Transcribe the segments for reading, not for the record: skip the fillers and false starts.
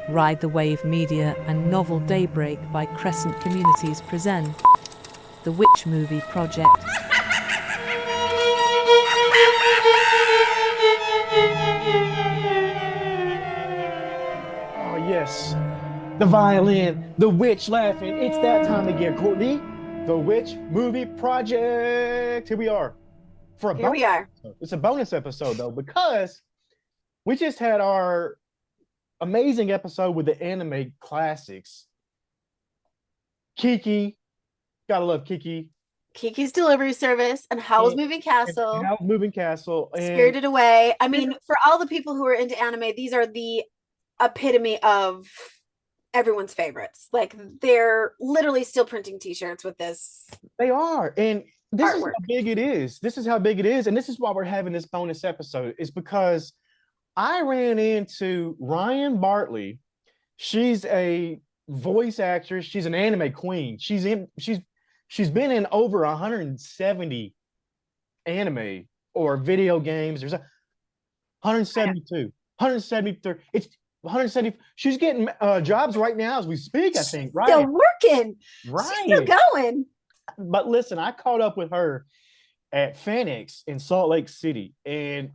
Ride the Wave Media and Novel Daybreak by Crescent Communities present The Witch Movie Project. Oh yes, the violin, the witch laughing. It's that time again, Courtney. The Witch Movie Project. Here we are for a Here we are. episode. It's a bonus episode though, because we just had our amazing episode with the anime classics. Kiki, gotta love Kiki. Kiki's Delivery Service and Howl'S Moving Castle. Howl's Moving Castle. And Spirited Away. I mean, for all the people who are into anime, these are the epitome of everyone's favorites. Like, they're literally still printing t-shirts with this. they are. And this is Artwork. how big it is. This is how big it is. And this is why we're having this bonus episode, is because I ran into Ryan Bartley. She's a voice actress. She's an anime queen. She's been in over 170 anime or video games. There's 172, 173. It's 170. She's getting jobs right now as we speak, I think. Right. Still working. Right. She's still going. But listen, I caught up with her at Phoenix in Salt Lake City, and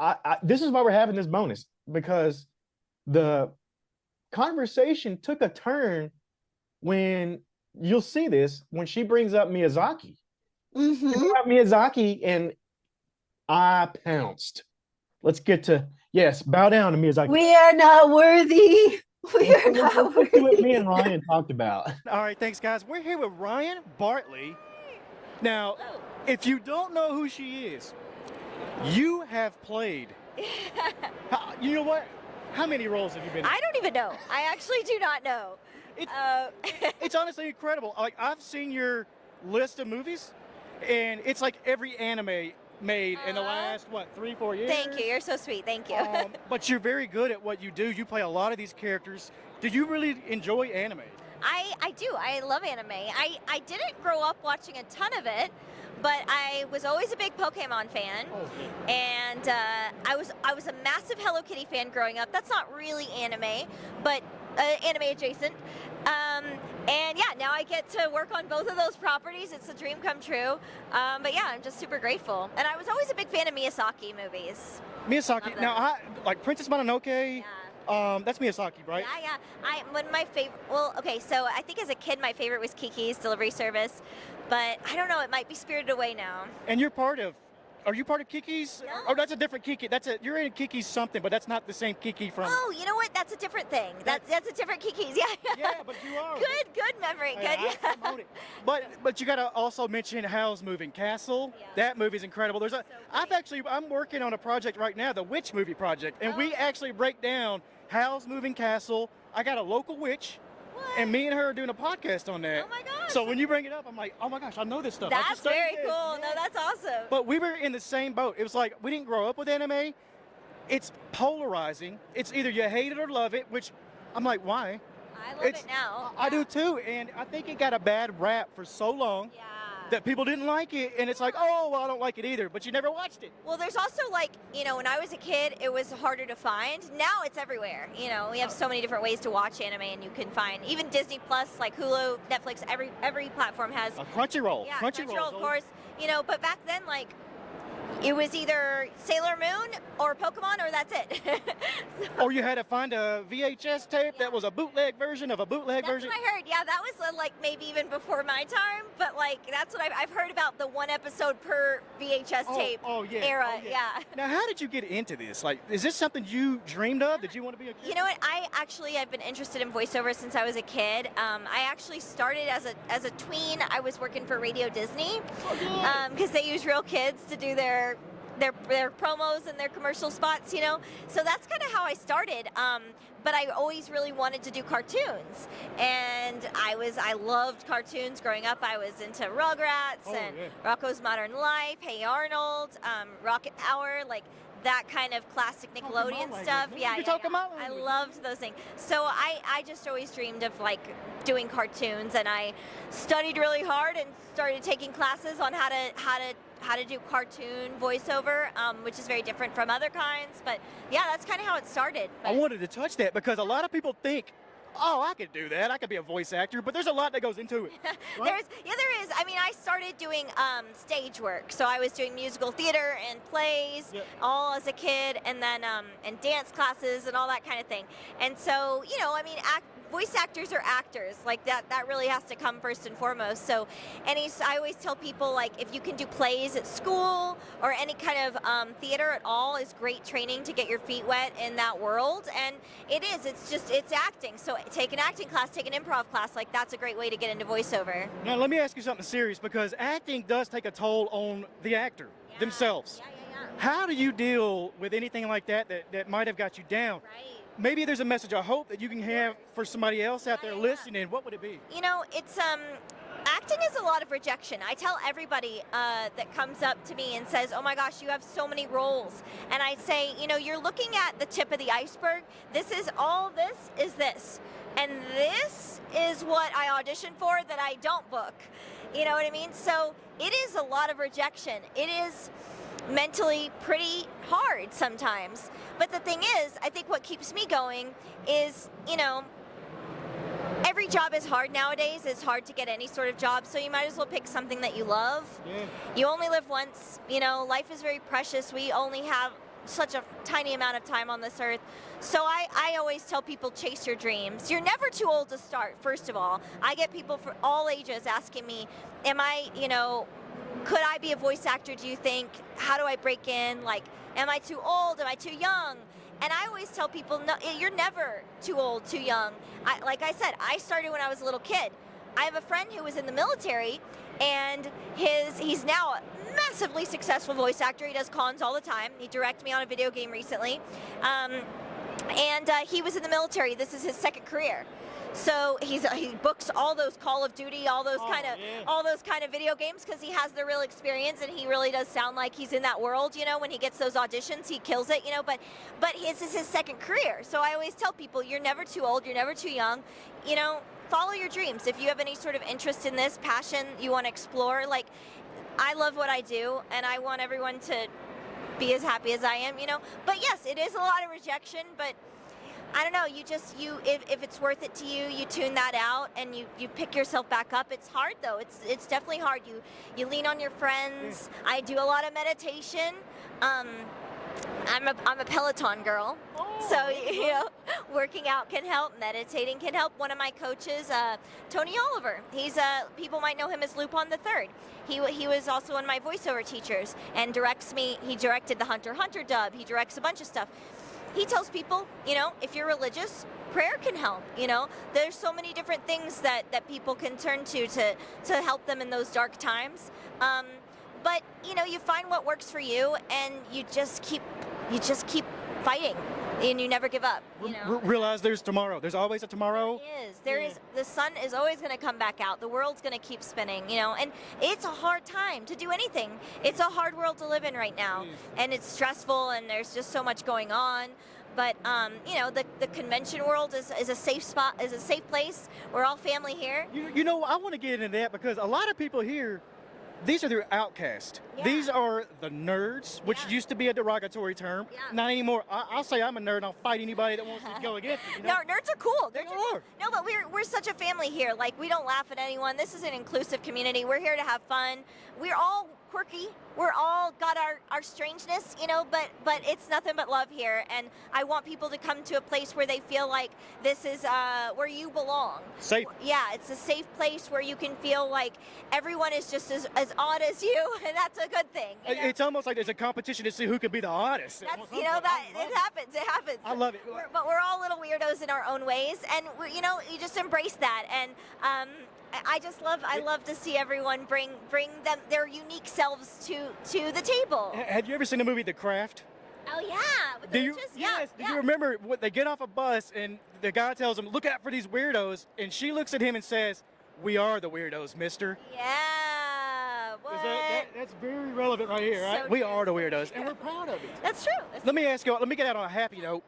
I this is why we're having this bonus, because the conversation took a turn when you'll see this when she brings up Miyazaki. She brought up Miyazaki, and I pounced. Let's get to bow down to Miyazaki. We are not worthy. We are not Let's do what worthy. me and Ryan talked about. All right, thanks, guys. We're here with Ryan Bartley. Now, if you don't know who she is, you have played. You know what? How many roles have you been in? I don't even know. I actually do not know. It's honestly incredible. Like, I've seen your list of movies, and it's like every anime made in the last, 3-4 years? Thank you. You're so sweet. Thank you. But you're very good at what you do. You play a lot of these characters. Do you really enjoy anime? I do. I love anime. I didn't grow up watching a ton of it, but I was always a big Pokemon fan. And I was a massive Hello Kitty fan growing up. That's not really anime, but anime adjacent. And yeah, now I get to work on both of those properties. It's a dream come true. But yeah, I'm just super grateful. And I was always a big fan of Miyazaki movies. Miyazaki. Love Now, them. like Princess Mononoke. Yeah. That's Miyazaki, right? Yeah. One of my favorite. Well, okay. So I think as a kid, my favorite was Kiki'S Delivery Service, but I don't know. It might be Spirited Away now. And you're part of. Are you part of Kiki'S? No. Oh, that's a different Kiki. You're in Kiki'S something, but that's not the same Kiki from. Oh, you know what? That's a different thing. That's a different Kiki'S. Yeah. Yeah, but you are. Good memory. Good. I promote it. But you got to also mention Howl's Moving Castle. Yeah. That movie's incredible. I'm working on a project right now, the Witch Movie Project, and we actually break down Howl's Moving Castle. I got a local witch. What? And me and her are doing a podcast on that. Oh my gosh. So when you bring it up, I'm like, oh my gosh, I know this stuff. I That's just studied very this. cool. Yeah. No, that's awesome. But we were in the same boat. It was like, we didn't grow up with anime. It's polarizing. It's either you hate it or love it, which I'm like, why? I love it now. I do too. And I think it got a bad rap for so long Yeah. that people didn't like it. And it's like, oh, well, I don't like it either. But you never watched it. Well, there's also when I was a kid, it was harder to find. Now it's everywhere. We have so many different ways to watch anime, and you can find even Disney Plus, like Hulu, Netflix. Every platform has. Crunchyroll. Yeah, Crunchyroll, of course. But back then, it was either Sailor Moon or Pokemon, or that's it. Or you had to find a VHS tape that was a bootleg version of a bootleg That's version. what I heard. Yeah, that was maybe even before my time, but that's what I've heard about, the one episode per VHS tape era. Oh, yeah. Now, how did you get into this? Is this something you dreamed of? Did you want to be a kid? You know what? I've been interested in voiceover since I was a kid. I actually started as a tween. I was working for Radio Disney because they use real kids to do their promos and their commercial spots, So that's kind of how I started. But I always really wanted to do cartoons, and I loved cartoons growing up. I was into Rugrats and Rocko's Modern Life, Hey Arnold, Rocket Hour, that kind of classic Nickelodeon stuff. I loved those things. So I just always dreamed of doing cartoons, and I studied really hard and started taking classes on how to how to do cartoon voiceover, which is very different from other kinds. But yeah, that's kind of how it started. I But- wanted to touch that because a lot of people think, oh, I could do that. I could be a voice actor, but there's a lot that goes into it. Right? there is. I mean, I started doing stage work, so I was doing musical theater and plays all as a kid, and then and dance classes and all that kind of thing. And so, you know, I mean, voice actors are actors, like that really has to come first and foremost. So I always tell people, like, if you can do plays at school or any kind of theater at all is great training to get your feet wet in that world. And it's acting. So take an acting class, take an improv class, like that's a great way to get into voiceover. Now, let me ask you something serious, because acting does take a toll on the actor themselves. Yeah. How do you deal with anything like that might have got you down? Right. Maybe there's a message of hope that you can have for somebody else out there Yeah. listening. What would it be? You know, it's acting is a lot of rejection. I tell everybody that comes up to me and says, "Oh my gosh, you have so many roles," and I say, you know, you're looking at the tip of the iceberg. This is this, and this is what I audition for that I don't book. You know what I mean? So it is a lot of rejection. It is mentally pretty hard sometimes. But the thing is, I think what keeps me going is, you know, every job is hard nowadays. It's hard to get any sort of job, so you might as well pick something that you love. Yeah. You only live once. You know, life is very precious. We only have such a tiny amount of time on this earth. So I always tell people, chase your dreams. You're never too old to start, first of all. I get people for all ages asking me, am I, you know, could I be a voice actor, do you think? How do I break in? Like, am I too old? Am I too young? And I always tell people, no, you're never too old, too young. Like I said, I started when I was a little kid. I have a friend who was in the military, and he's now a massively successful voice actor. He does cons all the time. He directed me on a video game recently. And he was in the military. This is his second career. So he books all those Call of Duty, all those kind of video games, because he has the real experience, and he really does sound like he's in that world. You know, when he gets those auditions, he kills it. You know, but this is his second career. So I always tell people, you're never too old, you're never too young. You know, follow your dreams. If you have any sort of interest in this, passion you want to explore, like, I love what I do, and I want everyone to be as happy as I am. You know, but yes, it is a lot of rejection, but I don't know, if it's worth it to you, you tune that out and you pick yourself back up. It's hard though. It's definitely hard. You lean on your friends. I do a lot of meditation. I'm a Peloton girl. So, you know, working out can help, meditating can help. One of my coaches, Tony Oliver, people might know him as Lupin the Third. He was also one of my voiceover teachers and directs me. He directed the Hunter x Hunter dub. He directs a bunch of stuff. He tells people, you know, if you're religious, prayer can help. You know, there's so many different things that people can turn to help them in those dark times. But you know, you find what works for you, and you just keep fighting, and you never give up. You know, Realize there's tomorrow. There's always a tomorrow. There is. The sun is always going to come back out. The world's going to keep spinning. You know, and it's a hard time to do anything. It's a hard world to live in right now, and it's stressful, and there's just so much going on. But you know, the convention world is a safe spot, is a safe place. We're all family here. You know, I want to get into that because a lot of people here, these are the outcasts. Yeah. These are the nerds, which used to be a derogatory term. Yeah. Not anymore. I'll say I'm a nerd and I'll fight anybody that wants to go against it. You know? No, nerds are cool. They Nerds are cool. are. No, but we're such a family here. Like, we don't laugh at anyone. This is an inclusive community. We're here to have fun. We're all quirky. We're all got our strangeness, you know, but it's nothing but love here. And I want people to come to a place where they feel like this is where you belong. Safe. Yeah, it's a safe place where you can feel like everyone is just as odd as you, and that's a good thing. You know? It's almost like there's a competition to see who can be the oddest. That's, you know, that it happens. It happens. I love it. But we're all little weirdos in our own ways, and you know, you just embrace that. And I love to see everyone bring them their unique selves to the table. Have you ever seen the movie The Craft? Oh yeah, with the witches? Yes. Yeah. Do you remember what they get off a bus and the guy tells them, "Look out for these weirdos," and she looks at him and says, "We are the weirdos, mister." Yeah. What? That's very relevant right here, right? So We true. are the weirdos, and we're proud of it. That's true. Let me ask you, let me get out on a happy note.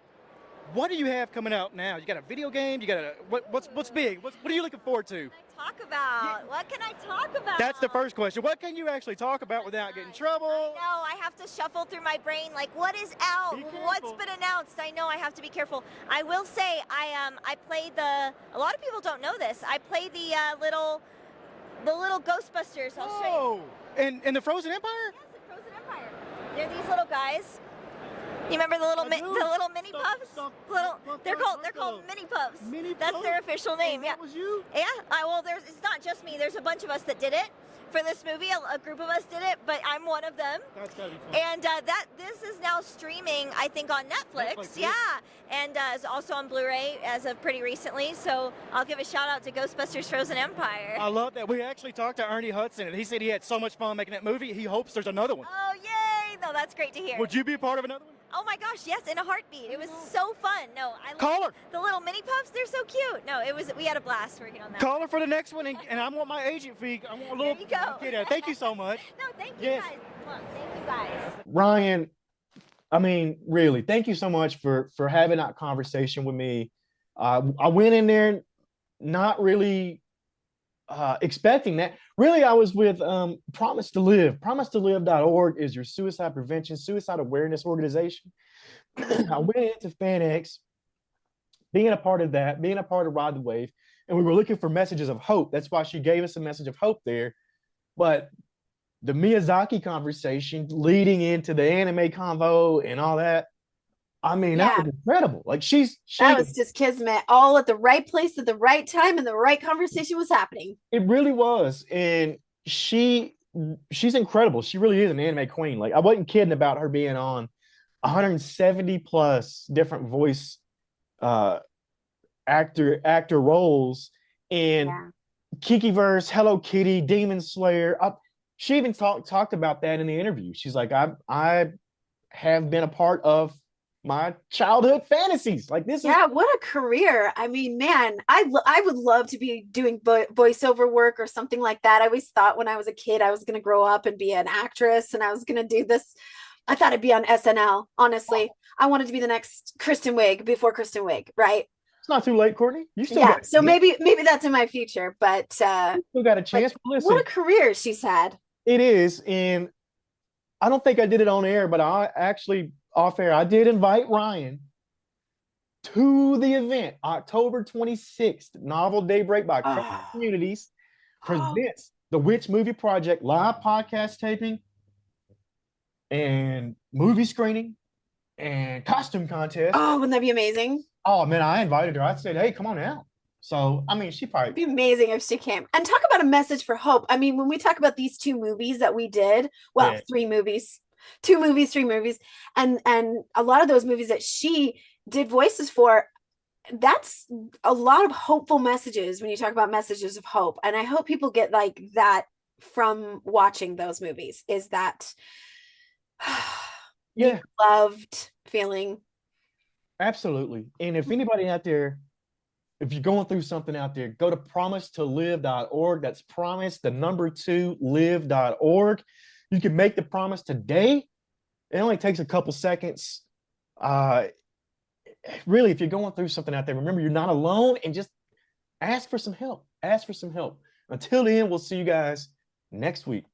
what do you have coming out now? You got a video game? You got a what's big? What are you looking forward to? Talk about? What can I talk about? That's the first question. What can you actually talk about without getting in trouble? I know, I have to shuffle through my brain, like what is out? Be What's careful. been announced? I know I have to be careful. I will say I played a lot of people don't know this. I play the little Ghostbusters. I'll show you. In the Frozen Empire? Yes, in Frozen Empire. They're these little guys. You remember the little I do. the little mini Stuff- puffs? stuff- Little stuff- they're stuff- called mini puffs. Mini That's their Puffs? official name. Yeah. That was you? Yeah. Well, it's not just me. There's a bunch of us that did it for this movie. A group of us did it, but I'm one of them. That's gotta be fun. And this is now streaming, I think, on Netflix. Netflix, Yeah, and is also on Blu-ray as of pretty recently. So I'll give a shout out to Ghostbusters: Frozen Empire. I love that. We actually talked to Ernie Hudson, and he said he had so much fun making that movie. He hopes there's another one. Oh yay! No, that's great to hear. Would you be a part of another one? Oh my gosh, yes, in a heartbeat. It was so fun. No, I Call her. the little mini puffs. They're so cute. No, we had a blast working on that. Call her for the next one, and I want my agent fee. I want a little. There you go. Get out. Thank you so much. No, thank you Yes. guys. Well, thank you guys. Ryan, I mean, really, thank you so much for having that conversation with me. I went in there not really expecting that. Really, I was with Promise to Live. PromiseToLive.org is your suicide prevention, suicide awareness organization. I went into FanX, being a part of that, being a part of Ride the Wave, and we were looking for messages of hope. That's why she gave us a message of hope there. But the Miyazaki conversation leading into the anime convo and all that, I mean, that was incredible. Like she That was just kismet, all at the right place at the right time, and the right conversation was happening. It really was. And she's incredible. She really is an anime queen. Like I wasn't kidding about her being on 170 plus different voice actor roles in Kiki'S, Hello Kitty, Demon Slayer. She even talked about that in the interview. She's like, I have been a part of my childhood fantasies. Like this is what a career. I mean, man, I would love to be doing voiceover work or something like that. I always thought when I was a kid I was going to grow up and be an actress, and I was going to do this. I thought I'd be on SNL. Honestly, I wanted to be the next Kristen Wiig before Kristen Wiig, right? It's not too late, Courtney. You still So maybe that's in my future, but you still got a chance. Listen, what a career she's had. It is, and I don't think I did it on air, but I actually off air, I did invite Ryan to the event, October 26th. Novel Daybreak by Courtney Communities presents the Witch Movie Project live podcast taping and movie screening and costume contest. Oh, wouldn't that be amazing? Oh man, I invited her. I said, hey, come on out. So I mean, she probably It'd be amazing if she came. And talk about a message for hope. I mean, when we talk about these two movies that we did, well, 3 movies, 2 movies, 3 movies, and a lot of those movies that she did voices for, that's a lot of hopeful messages when you talk about messages of hope. And I hope people get like that from watching those movies, is that loved feeling. Absolutely. And if anybody out there, if you're going through something out there, go to promisetolive.org. That's promise, the number 2, live.org. You can make the promise today. It only takes a couple seconds. Really, if you're going through something out there, remember you're not alone, and just ask for some help. Ask for some help. Until then, we'll see you guys next week.